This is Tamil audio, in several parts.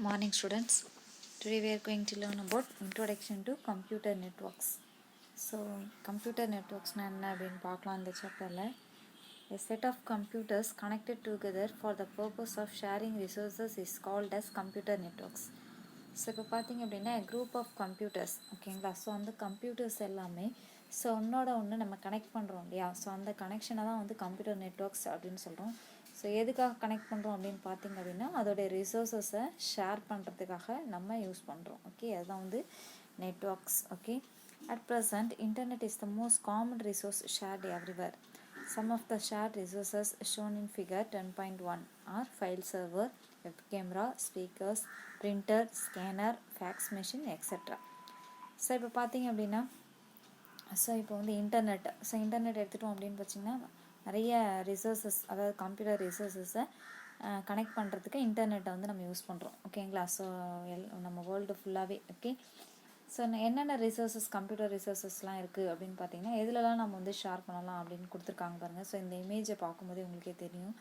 Morning students. Today we are going to learn about introduction to computer networks. So computer networks na enna appdin paakalam indha chapter la. A set of computers connected together for the purpose of sharing resources is called as computer networks. So இப்போ பார்த்தீங்க அப்படின்னா குரூப் ஆஃப் கம்ப்யூட்டர்ஸ் ஓகேங்களா. ஸோ அந்த கம்ப்யூட்டர்ஸ் எல்லாமே ஸோ ஒன்று நம்ம கனெக்ட் பண்ணுறோம் இல்லையா. ஸோ அந்த கனெக்ஷனை தான் வந்து கம்ப்யூட்டர் நெட்ஒர்க்ஸ் அப்படின்னு சொல்கிறோம். ஸோ எதுக்காக கனெக்ட் பண்ணுறோம் அப்படின்னு பார்த்தீங்க அப்படின்னா அதோடைய ரிசோர்ஸஸை ஷேர் பண்ணுறதுக்காக நம்ம யூஸ் பண்ணுறோம். ஓகே, அதுதான் வந்து networks. Okay, at present internet is the most common resource shared everywhere. Some of the shared resources shown in figure 10.1 are file server, web camera, speakers, printer, scanner, fax machine, etc. So இப்போ பார்த்தீங்க அப்படின்னா இப்போ வந்து இன்டர்நெட் எடுத்துட்டோம் அப்படின்னு பார்த்தீங்கன்னா நிறைய ரிசோர்ஸஸ், அதாவது கம்ப்யூட்டர் ரிசோர்ஸஸை கனெக்ட் பண்ணுறதுக்கு இன்டர்நெட்டை வந்து நம்ம யூஸ் பண்ணுறோம். ஓகேங்களா. ஸோ நம்ம வேர்ல்டு ஃபுல்லாகவே. ஓகே, ஸோ என்னென்ன ரிசோர்ஸஸ் கம்ப்யூட்டர் ரிசோர்ஸஸ்லாம் இருக்குது அப்படின்னு பார்த்தீங்கன்னா எதுலலாம் நம்ம வந்து ஷேர் பண்ணலாம் அப்படின்னு கொடுத்துருக்காங்க பாருங்கள். ஸோ இந்த இமேஜை பார்க்கும்போதே உங்களுக்கே தெரியும்.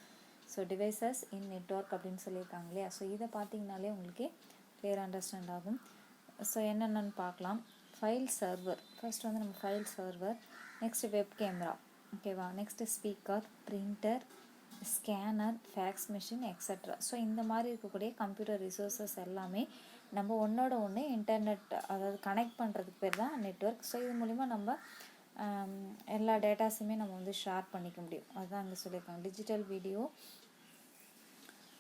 ஸோ டிவைசஸ் இன் நெட்ஒர்க் அப்படின்னு சொல்லியிருக்காங்க இல்லையா. ஸோ இதை பார்த்தீங்கனாலே உங்களுக்கே கிளியர் அண்டர்ஸ்டாண்ட் ஆகும். ஸோ என்னென்னு பார்க்கலாம். ஃபைல் சர்வர், ஃபர்ஸ்ட் வந்து நம்ம file server, next web camera, ஓகேவா, next speaker, printer, scanner, fax machine, extra. So இந்த மாதிரி இருக்கக்கூடிய கம்ப்யூட்டர் ரிசோர்ஸஸ் எல்லாமே நம்ம ஒன்றோட ஒன்று இன்டர்நெட், அதாவது கனெக்ட் பண்ணுறதுக்கு பேர் தான் நெட்ஒர்க். ஸோ இது மூலிமா நம்ம எல்லா டேட்டாஸுமே நம்ம வந்து ஷேர் பண்ணிக்க முடியும். அதுதான் அங்கே சொல்லியிருக்காங்க. டிஜிட்டல் வீடியோ,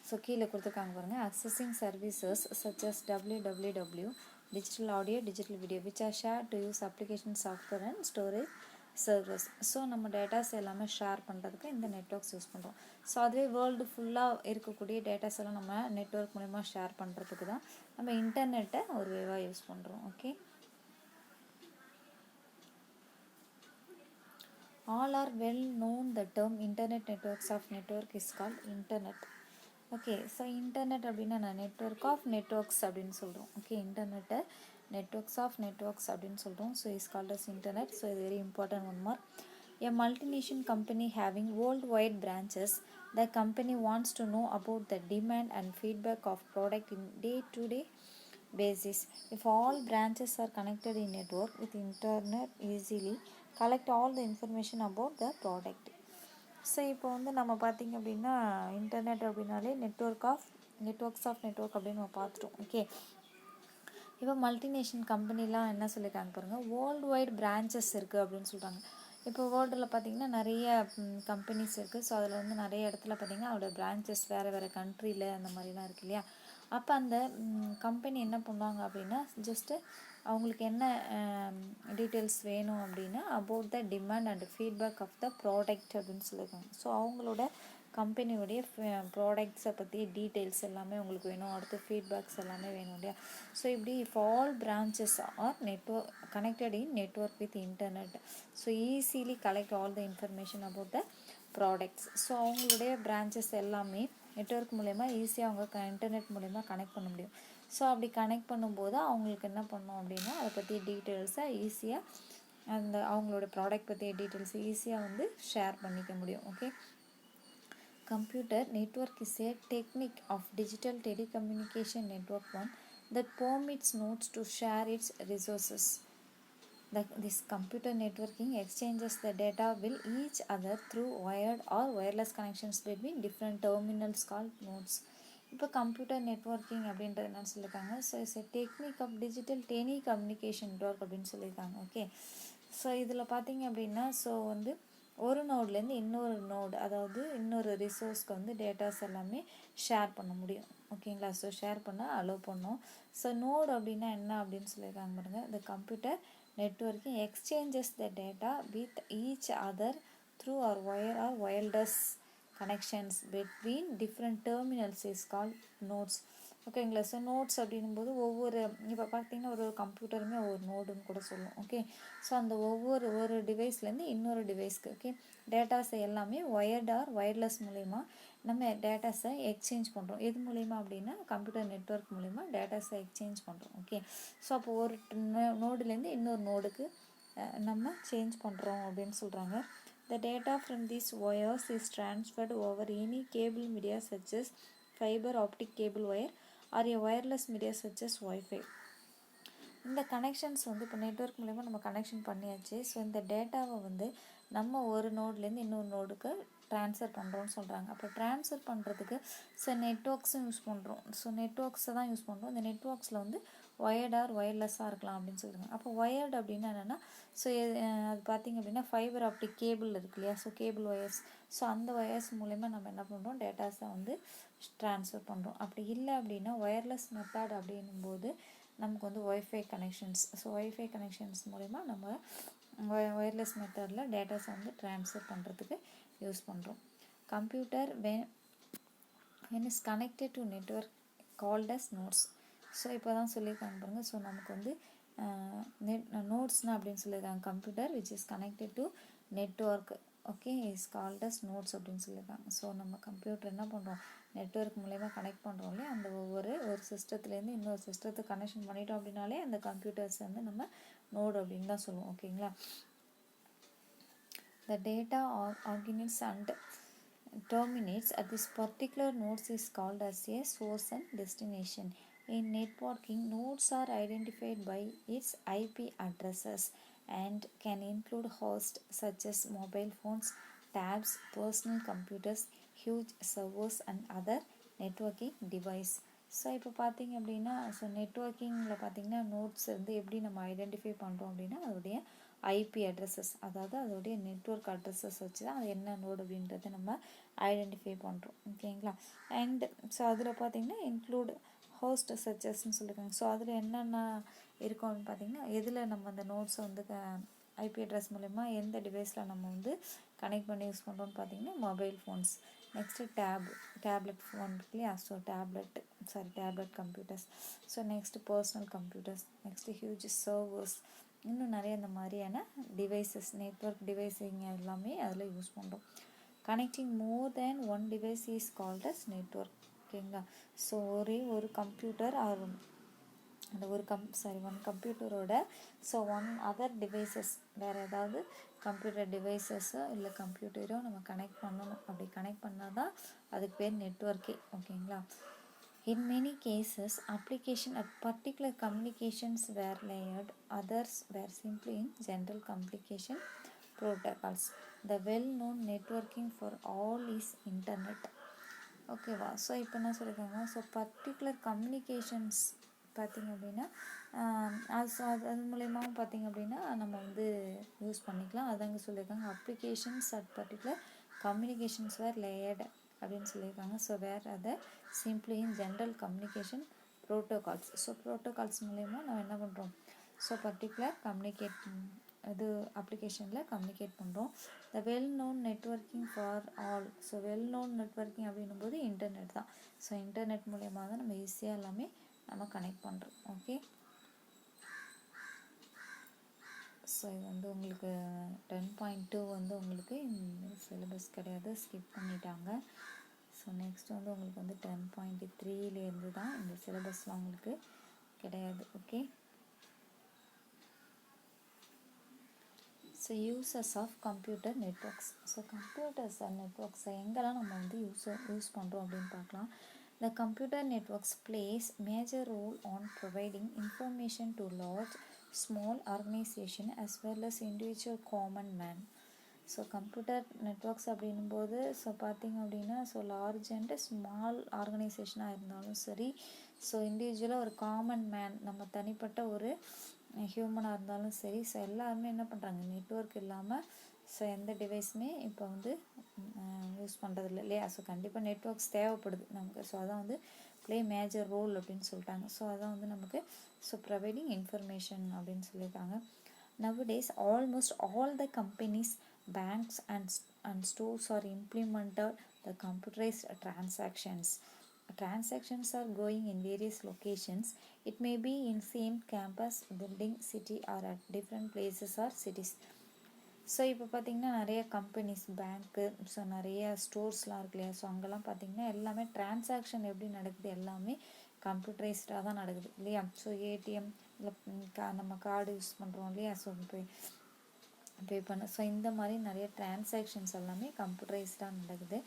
ஸோ கீழே கொடுத்துருக்காங்க பாருங்கள். Accessing services such as www, digital audio, digital video which are share to use application software and storage servers. So நம்ம டேட்டாஸ் எல்லாமே ஷேர் பண்ணுறதுக்கு இந்த நெட்ஒர்க்ஸ் யூஸ் பண்ணுறோம். ஸோ அதுவே வேர்ல்டு ஃபுல்லாக இருக்கக்கூடிய டேட்டாஸ் எல்லாம் நம்ம நெட்ஒர்க் மூலிமா ஷேர் பண்ணுறதுக்கு தான் நம்ம இன்டர்நெட்டை ஒரு வேவாக யூஸ் பண்ணுறோம். Okay, all are well known the term internet networks of network is called internet. Okay, so internet அப்படின்னா நான் நெட்ஒர்க் ஆஃப் நெட்ஒர்க்ஸ் அப்படின்னு சொல்கிறோம். ஓகே, இன்டர்நெட்டை நெட்ஒர்க்ஸ் ஆஃப் நெட்ஒர்க்ஸ் அப்படின்னு சொல்கிறோம். So is called as internet. So இது very important one mark. A multinational company having worldwide branches, the company wants to know about the demand and feedback of product in day-to-day basis. If all branches are connected in network with internet, easily collect all the information about the product. So இப்போ வந்து நம்ம பார்த்திங்க அப்படின்னா இன்டர்நெட் அப்படின்னாலே நெட்ஒர்க்ஸ் ஆஃப் நெட்ஒர்க் அப்படின்னு நம்ம பார்த்துட்டோம். ஓகே, இப்போ மல்டிநேஷனல் கம்பெனிலாம் என்ன சொல்லியிருக்காங்க பாருங்கள். வேர்ல்டு வைட் பிரான்ச்சஸ் இருக்குது அப்படின்னு சொல்கிறாங்க. இப்போ வேர்ல்டில் பார்த்திங்கன்னா நிறைய கம்பெனிஸ் இருக்குது. ஸோ அதில் வந்து நிறைய இடத்துல பார்த்திங்கன்னா அதோட பிரான்ச்சஸ் வேறு கண்ட்ரியில் அந்த மாதிரிலாம் இருக்குது இல்லையா. அப்போ அந்த கம்பெனி என்ன பண்ணுவாங்க அப்படின்னா ஜஸ்ட்டு அவங்களுக்கு என்ன டீட்டெயில்ஸ் வேணும் அப்படின்னா about the demand and feedback of the product அப்படின்னு சொல்லியிருக்காங்க. ஸோ அவங்களோட கம்பெனியோடைய ப்ராடக்ட்ஸை பற்றி டீட்டெயில்ஸ் எல்லாமே உங்களுக்கு வேணும், அடுத்து ஃபீட்பேக்ஸ் எல்லாமே வேணும் இல்லையா. ஸோ இப்படி if all branches are network connected in network with internet, so easily collect all the information about the products. So அவங்களுடைய பிரான்ச்சஸ் எல்லாமே நெட்ஒர்க் மூலயமா ஈஸியாக அவங்க இன்டர்நெட் மூலயமா கனெக்ட் பண்ண முடியும். ஸோ அப்படி கனெக்ட் பண்ணும்போது அவங்களுக்கு என்ன பண்ணோம் அப்படின்னா அதை பற்றி டீட்டெயில்ஸை ஈஸியாக அந்த அவங்களோட ப்ராடக்ட் பற்றிய டீட்டெயில்ஸ் ஈஸியாக வந்து ஷேர் பண்ணிக்க முடியும். Okay, computer network is a technique of digital telecommunication network one that permits nodes to share its resources. This computer networking exchanges the data with each other through wired or wireless connections between different terminals called nodes. இப்போ கம்ப்யூட்டர் நெட்ஒர்க்கிங் அப்படின்றது என்னன்னு சொல்லியிருக்காங்க. So it's a technique of digital telecommunication network அப்படின்னு சொல்லியிருக்காங்க. ஓகே, ஸோ இதில் பார்த்தீங்க அப்படின்னா ஸோ வந்து ஒரு நோட்லேருந்து இன்னொரு நோடு, அதாவது இன்னொரு ரிசோர்ஸ்க்கு வந்து டேட்டாஸ் எல்லாமே ஷேர் பண்ண முடியும். ஓகேங்களா. ஸோ ஷேர் பண்ண அலோவ் பண்ணோம். ஸோ நோடு அப்படின்னா என்ன அப்படின்னு சொல்லியிருக்காங்க பாருங்கள். இந்த computer networking exchanges the data with each other through or wire or wireless connections between different terminals is called nodes. ஓகேங்களா. ஸோ நோட்ஸ் அப்படிங்கும்போது ஒவ்வொரு இப்போ பார்த்தீங்கன்னா ஒரு கம்ப்யூட்டருமே ஒவ்வொரு நோடுன்னு கூட சொல்லுவோம். ஓகே, ஸோ அந்த ஒரு டிவைஸ்லேருந்து இன்னொரு டிவைஸ்க்கு ஓகே டேட்டாஸை எல்லாமே ஒயர்ட் ஆர் ஒயர்லெஸ் மூலிமா நம்ம டேட்டாஸை எக்ஸ்சேஞ்ச் பண்ணுறோம். எது மூலிமா அப்படின்னா கம்ப்யூட்டர் நெட்ஒர்க் மூலிமா டேட்டாஸை எக்ஸ்சேஞ்ச் பண்ணுறோம். ஓகே, ஸோ அப்போ ஒரு நோடுலேருந்து இன்னொரு நோடுக்கு நம்ம சேஞ்ச் பண்ணுறோம் அப்படின்னு சொல்கிறாங்க. The data from these wires is transferred over any cable media such as fiber optic cable wire or a wireless media such as Wi-Fi. இந்த கனெக்ஷன்ஸ் வந்து இப்போ நெட்வொர்க் மூலமா நம்ம கனெக்ஷன் பண்ணியாச்சு. ஸோ இந்த டேட்டாவை வந்து நம்ம ஒரு நோட்லேருந்து இன்னொரு நோடுக்கு ட்ரான்ஸ்ஃபர் பண்ணுறோன்னு சொல்கிறாங்க. அப்போ ட்ரான்ஸ்ஃபர் பண்ணுறதுக்கு நெட்வொர்க்ஸும் யூஸ் பண்ணுறோம். ஸோ நெட்வொர்க்ஸை தான் யூஸ் பண்ணுறோம். இந்த நெட்வொர்க்ஸில் வந்து ஒயர்ட் ஆர் ஒயர்லெஸ்ஸாக இருக்கலாம் அப்படின்னு சொல்கிறாங்க. அப்போ ஒயர்டு அப்படின்னா என்னென்னா அது பார்த்திங்க அப்படின்னா ஃபைபர் ஆப்டிக் கேபிள் இருக்கு இல்லையா, ஸோ கேபிள் ஒயர்ஸ். ஸோ அந்த ஒயர்ஸ் மூலமா நம்ம என்ன பண்ணுறோம், டேட்டாஸை வந்து ட்ரான்ஸ்ஃபர் பண்ணுறோம். அப்படி இல்லை அப்படின்னா ஒயர்லெஸ் மெத்தட் அப்படின்னும்போது நமக்கு வந்து wifi connections. So wifi connections மூலிமா நம்ம ஒயர்லெஸ் மெத்தடில் டேட்டாஸை வந்து ட்ரான்ஸ்ஃபர் பண்ணுறதுக்கு யூஸ் பண்ணுறோம். Computer when is connected to network called as nodes. So இப்போ தான் சொல்லியிருக்காங்க பாருங்கள். ஸோ நமக்கு வந்து நோட்ஸ்னா அப்படின்னு சொல்லியிருக்காங்க. Computer which is connected to network okay is called as nodes அப்படின்னு சொல்லியிருக்காங்க. ஸோ நம்ம கம்ப்யூட்டர் என்ன பண்ணுறோம், நெட்வொர்க் மூலயமா கனெக்ட் பண்ணுறோம் இல்லையா, அந்த ஒரு சிஸ்டத்துலேருந்து இன்னொரு சிஸ்டத்துக்கு கனெக்ஷன் பண்ணிட்டோம் அப்படின்னாலே அந்த கம்ப்யூட்டர்ஸ் வந்து நம்ம நோடு அப்படின்னு தான் சொல்லுவோம். ஓகேங்களா. The data originates and terminates at this particular nodes is called as a source and destination. In networking, nodes are identified by its IP addresses and can include hosts such as mobile phones, tabs, personal computers, huge servers and other networking device. So இப்போ பார்த்திங்க அப்படின்னா நெட்வொர்க்கிங்கில் பார்த்திங்கன்னா நோட்ஸ் வந்து எப்படி நம்ம ஐடென்டிஃபை பண்ணுறோம் அப்படின்னா அதோடைய ஐபி அட்ரஸஸ், அதாவது அதோடைய நெட்வொர்க் அட்ரஸஸ் வச்சு தான் அது என்ன நோடு அப்படின்றத நம்ம ஐடென்டிஃபை பண்ணுறோம். ஓகேங்களா. அண்ட் ஸோ அதில் பார்த்திங்கன்னா இன்க்ளூட் ஹோஸ்ட் சர்ச்சஸ்ன்னு சொல்லியிருக்காங்க. ஸோ அதில் என்னென்ன இருக்கும் அப்படின்னு பார்த்திங்கன்னா எதில் நம்ம அந்த நோட்ஸை வந்து ஐபி அட்ரஸ் மூலமா எந்த டிவைஸில் நம்ம வந்து கனெக்ட் பண்ணி யூஸ் பண்ணுறோன்னு பார்த்திங்கன்னா mobile phones, next tablet phone இருக்கு இல்லையா, so tablet computers, so next personal computers, next huge servers, இன்னும் நிறைய இந்த மாதிரியான டிவைசஸ், நெட்வொர்க் டிவைஸிங் எல்லாமே அதில் யூஸ் பண்ணுறோம். Connecting more than one device is called as network. ஓகேங்களா. ஸோ ஒரே ஒரு கம்ப்யூட்டர் அந்த ஒரு ஒன் கம்ப்யூட்டரோட ஒன் அதர் டிவைசஸ், வேறு ஏதாவது கம்ப்யூட்டர் டிவைசஸோ இல்லை கம்ப்யூட்டரோ நம்ம கனெக்ட் பண்ணணும். அப்படி கனெக்ட் பண்ணால் தான் அதுக்கு பேர் நெட்வொர்க்கே. ஓகேங்களா. In many cases, application at particular communications were layered, others were simply in general communication protocols. The well-known networking for all is internet. ஓகேவா. ஸோ இப்போ என்ன சொல்லியிருக்காங்க, பர்டிகுலர் கம்யூனிகேஷன்ஸ் பார்த்திங்க அப்படின்னா அது மூலயமாவும் பார்த்திங்க அப்படின்னா நம்ம வந்து யூஸ் பண்ணிக்கலாம். அதாங்க சொல்லியிருக்காங்க. Applications at particular communications were layered அப்படின்னு சொல்லியிருக்காங்க. ஸோ வேர் அதை simply in general communication protocols. So protocols மூலயமா நம்ம என்ன பண்ணுறோம், பர்டிகுலர் இது அப்ளிகேஷனில் கம்யூனிகேட் பண்ணுறோம். The well known networking for all. So well known networking அப்படின்னும்போது இன்டர்நெட் தான். ஸோ இன்டர்நெட் மூலயமா தான் நம்ம ஈஸியாக எல்லாமே நம்ம கனெக்ட் பண்ணுறோம். ஓகே. ஸோ இது வந்து உங்களுக்கு 10.2 வந்து உங்களுக்கு சிலபஸ் கிடையாது, ஸ்கிப் பண்ணிட்டாங்க. ஸோ நெக்ஸ்ட் வந்து உங்களுக்கு வந்து 10.3 தான் இந்த சிலபஸ்லாம் உங்களுக்கு கிடையாது. Okay. So uses of computer networks. So computers and நெட்வொர்க்ஸை எங்கெல்லாம் நம்ம வந்து யூஸ் பண்ணுறோம் அப்படின்னு பார்க்கலாம். The computer networks plays major role on providing information to large, small organization as well as individual common man. So computer networks அப்படின்னும்போது பார்த்திங்க அப்படின்னா லார்ஜ் அண்ட் ஸ்மால் ஆர்கனைசேஷனாக இருந்தாலும் சரி, இண்டிவிஜுவலாக ஒரு காமன் மேன், நம்ம தனிப்பட்ட ஒரு ஹியூமனாக இருந்தாலும் சரி, எல்லாருமே என்ன பண்ணுறாங்க, நெட்வொர்க் இல்லாமல் எந்த டிவைஸுமே இப்போ வந்து யூஸ் பண்ணுறதில்ல இல்லையா. கண்டிப்பாக நெட்வொர்க்ஸ் தேவைப்படுது நமக்கு. அதான் வந்து ப்ளே மேஜர் ரோல் அப்படின்னு சொல்லிட்டாங்க. அதான் வந்து நமக்கு ப்ரொவைடிங் இன்ஃபர்மேஷன் அப்படின்னு சொல்லியிருக்காங்க. Nowadays, almost all the companies, banks and stores are implemented the computerized transactions. Transactions are going in various locations. It may be in same campus, building, city or at different places or cities. இப்போ பார்த்திங்கன்னா நிறைய கம்பெனிஸ், பேங்க்கு, நிறைய ஸ்டோர்ஸ்லாம் இருக்கு இல்லையா. அங்கெல்லாம் பார்த்திங்கன்னா எல்லாமே டிரான்சாக்ஷன் எப்படி நடக்குது, எல்லாமே கம்ப்யூட்டரைஸ்டாக தான் நடக்குது இல்லையா. ஏடிஎம் இல்லை நம்ம கார்டு யூஸ் பண்ணுறோம் இல்லையா, பே பண்ண. இந்த மாதிரி நிறைய டிரான்சாக்ஷன்ஸ் எல்லாமே கம்ப்யூட்டரைஸ்டாக நடக்குது.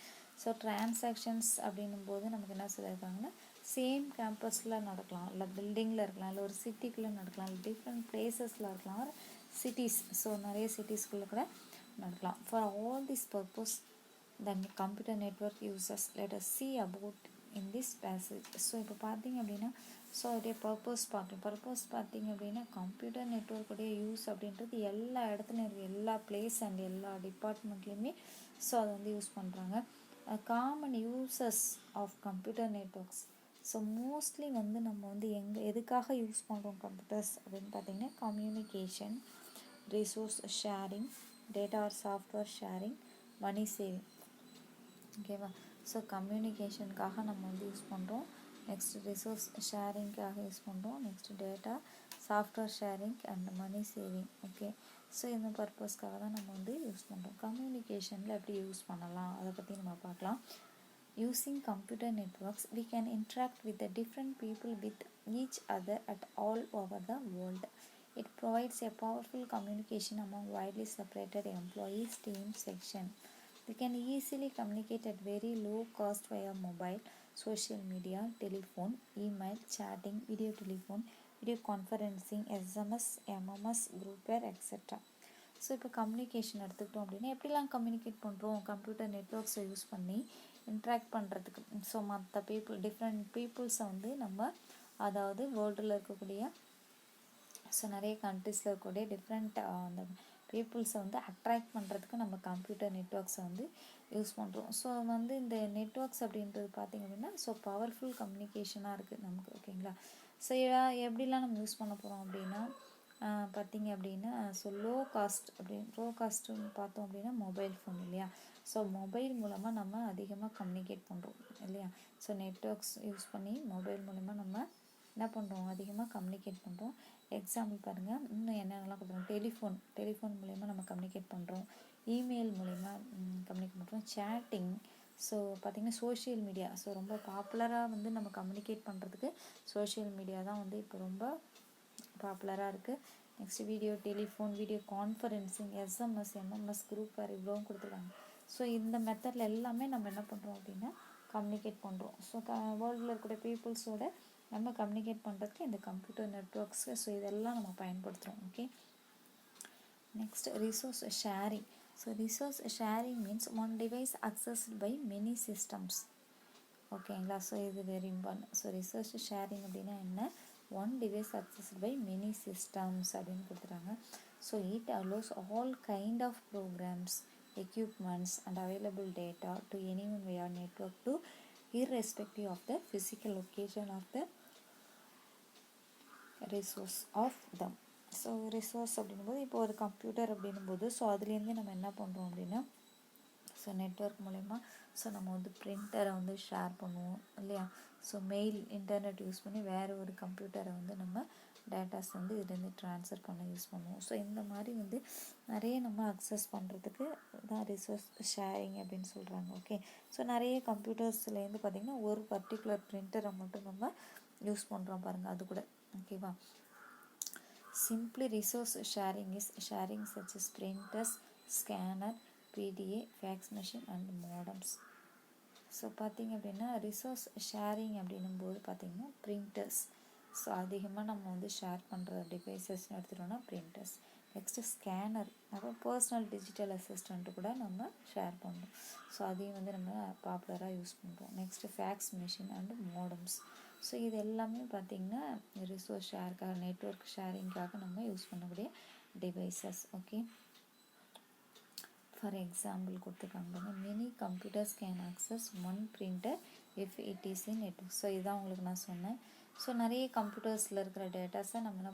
டிரான்சாக்ஷன்ஸ் அப்படின்னும் போது நமக்கு என்ன சொல்லியிருக்காங்கன்னா சேம் கேம்பஸில் நடக்கலாம், இல்லை பில்டிங்கில் இருக்கலாம், இல்லை ஒரு சிட்டிக்குள்ளே நடக்கலாம், இல்லை டிஃப்ரெண்ட் பிளேசஸில் இருக்கலாம், சிட்டிஸ். ஸோ நிறைய சிட்டிஸ்குள்ளே கூட நடக்கலாம். For all this purpose the computer network users, let us see about in this passage. So இப்போ பார்த்தீங்க அப்படின்னா ஸோ அதோடைய பர்பஸ் பார்த்தீங்க அப்படின்னா கம்ப்யூட்டர் நெட்ஒர்க்குடைய யூஸ் அப்படின்றது எல்லா இடத்துலையும் இருக்குது, எல்லா பிளேஸ் அண்ட் எல்லா டிபார்ட்மெண்ட்லேயுமே ஸோ அதை வந்து யூஸ் பண்ணுறாங்க. Common uses of computer networks. So mostly வந்து நம்ம வந்து எதுக்காக யூஸ் பண்ணுறோம் கம்ப்யூட்டர்ஸ் அப்படின்னு பார்த்தீங்கன்னா communication, resource sharing, data or software sharing, money saving. ஓகேவா? ஸோ கம்யூனிகேஷனுக்காக நம்ம வந்து யூஸ் பண்ணுறோம், நெக்ஸ்ட் ரிசோர்ஸ் ஷேரிங்காக யூஸ் பண்ணுறோம், next data software sharing and money saving. Okay, so இந்த பர்பஸ்க்காக தான் நம்ம வந்து யூஸ் பண்ணுறோம். கம்யூனிகேஷனில் எப்படி யூஸ் பண்ணலாம் அதை பற்றி நம்ம பார்க்கலாம். Using computer networks, we can interact with the different people with each other at all over the world. It provides a powerful communication among widely separated employees, teams, section. We can easily communicate at very low cost via mobile, social media, telephone, email, chatting, video telephone, video conferencing, SMS, MMS, groupware, etc. So இப்போ கம்யூனிகேஷன் எடுத்துக்கிட்டோம் அப்படின்னா எப்படிலாம் கம்யூனிகேட் பண்ணுறோம் கம்ப்யூட்டர் நெட்ஒர்க்ஸை யூஸ் பண்ணி இன்ட்ராக்ட் பண்ணுறதுக்கு. ஸோ மற்ற டிஃப்ரெண்ட் பீப்புள்ஸை வந்து நம்ம அதாவது வேர்ல்டில் இருக்கக்கூடிய ஸோ நிறைய கண்ட்ரீஸில் இருக்கக்கூடிய டிஃப்ரெண்ட் அந்த பீப்புள்ஸை வந்து அட்ராக்ட் பண்ணுறதுக்கு நம்ம கம்ப்யூட்டர் நெட்ஒர்க்ஸை வந்து யூஸ் பண்ணுறோம். ஸோ வந்து இந்த நெட்ஒர்க்ஸ் அப்படின்றது பார்த்திங்க அப்படின்னா ஸோ பவர்ஃபுல் கம்யூனிகேஷனாக இருக்குது நமக்கு. ஓகேங்களா? ஸோ எப்படிலாம் நம்ம யூஸ் பண்ண போகிறோம் அப்படின்னா பார்த்திங்க அப்படின்னா ஸோ லோ காஸ்ட்டுன்னு பார்த்தோம் அப்படின்னா மொபைல் ஃபோன் இல்லையா? ஸோ மொபைல் மூலமாக நம்ம அதிகமாக கம்யூனிகேட் பண்ணுறோம் இல்லையா? ஸோ நெட்ஒர்க்ஸ் யூஸ் பண்ணி மொபைல் மூலமாக நம்ம என்ன பண்ணுறோம் அதிகமாக கம்யூனிகேட் பண்ணுறோம். எக்ஸாம்பிள் பாருங்கள், இன்னும் என்னென்னலாம் கொடுக்குறோம். டெலிஃபோன் மூலயமா நம்ம கம்யூனிகேட் பண்ணுறோம், இமெயில் மூலயமா கம்யூனிகேட் பண்ணுறோம், சேட்டிங். ஸோ பார்த்திங்கன்னா சோஷியல் மீடியா. ஸோ ரொம்ப பாப்புலராக வந்து நம்ம கம்யூனிகேட் பண்ணுறதுக்கு சோஷியல் மீடியா தான் வந்து இப்போ ரொம்ப பாப்புலராக இருக்குது. Next video telephone, video conferencing, SMS, MMS, group வேறு இவ்வளோவும் கொடுத்துருக்காங்க. ஸோ இந்த மெத்தடில் எல்லாமே நம்ம என்ன பண்ணுறோம் அப்படின்னா கம்யூனிகேட் பண்ணுறோம். ஸோ வேர்ல்டில் இருக்கிற பீப்புள்ஸோட நம்ம கம்யூனிகேட் பண்ணுறதுக்கு இந்த கம்ப்யூட்டர் நெட்ஒர்க்ஸ் ஸோ இதெல்லாம் நம்ம பயன்படுத்துகிறோம். Okay, next resource sharing. So resource sharing means one device accessed by many systems. ஓகேங்களா? ஸோ இது very important. So resource sharing அப்படின்னா என்ன? One device accessed by many systems அப்படின்னு கொடுத்துறாங்க. So it allows all kind of programs, equipments and available data to anyone via network to irrespective of the physical location of the resource of them. So resource அப்படின்னும்போது இப்போ ஒரு கம்ப்யூட்டர் அப்படின்னும்போது ஸோ அதுலேருந்து நம்ம என்ன பண்ணுறோம் அப்படின்னா ஸோ நெட்ஒர்க் மூலயமா ஸோ நம்ம வந்து பிரிண்டரை வந்து ஷேர் பண்ணுவோம் இல்லையா? ஸோ மெயில், இன்டர்நெட் யூஸ் பண்ணி வேறு ஒரு கம்ப்யூட்டரை வந்து நம்ம டேட்டாஸ் வந்து இதுலேருந்து ட்ரான்ஸ்ஃபர் பண்ண யூஸ் பண்ணுவோம். ஸோ இந்த மாதிரி வந்து நிறைய நம்ம அக்சஸ் பண்ணுறதுக்கு தான் ரிசோர்ஸ் ஷேரிங் அப்படின்னு சொல்கிறாங்க. ஓகே, ஸோ நிறைய கம்ப்யூட்டர்ஸ்லேருந்து பார்த்திங்கன்னா ஒரு பர்டிகுலர் பிரிண்டரை மட்டும் நம்ம யூஸ் பண்ணுறோம் பாருங்கள், அது கூட. ஓகேவா? Simply resource sharing is sharing such as printers, scanner, PDA, facts machine and modems. So பார்த்திங்க அப்படின்னா ரிசோர்ஸ் ஷேரிங் அப்படின்னும்போது பார்த்திங்கன்னா பிரிண்டர்ஸ். ஸோ அதிகமாக நம்ம வந்து ஷேர் பண்ணுற டிவைசஸ்ன்னு எடுத்துட்டோம்னா பிரிண்டர்ஸ். நெக்ஸ்ட்டு ஸ்கேனர், அப்புறம் பர்சனல் டிஜிட்டல் அசிஸ்டண்ட்டு கூட நம்ம ஷேர் பண்ணுறோம். ஸோ அதையும் வந்து நம்ம பாப்புலராக யூஸ் பண்ணுறோம். Next facts machine and modems. So இது எல்லாமே பார்த்திங்கன்னா ரிசோர்ஸ் ஷேருக்காக, நெட்ஒர்க் ஷேரிங்காக நம்ம யூஸ் பண்ணக்கூடிய டிவைசஸ். ஓகே, ஃபார் எக்ஸாம்பிள் கொடுத்துருக்காங்க, many computers can access one printer if it is in network. So இதுதான் உங்களுக்கு நான் சொன்னேன். ஸோ நிறைய கம்ப்யூட்டர்ஸில் இருக்கிற டேட்டாஸை நம்ம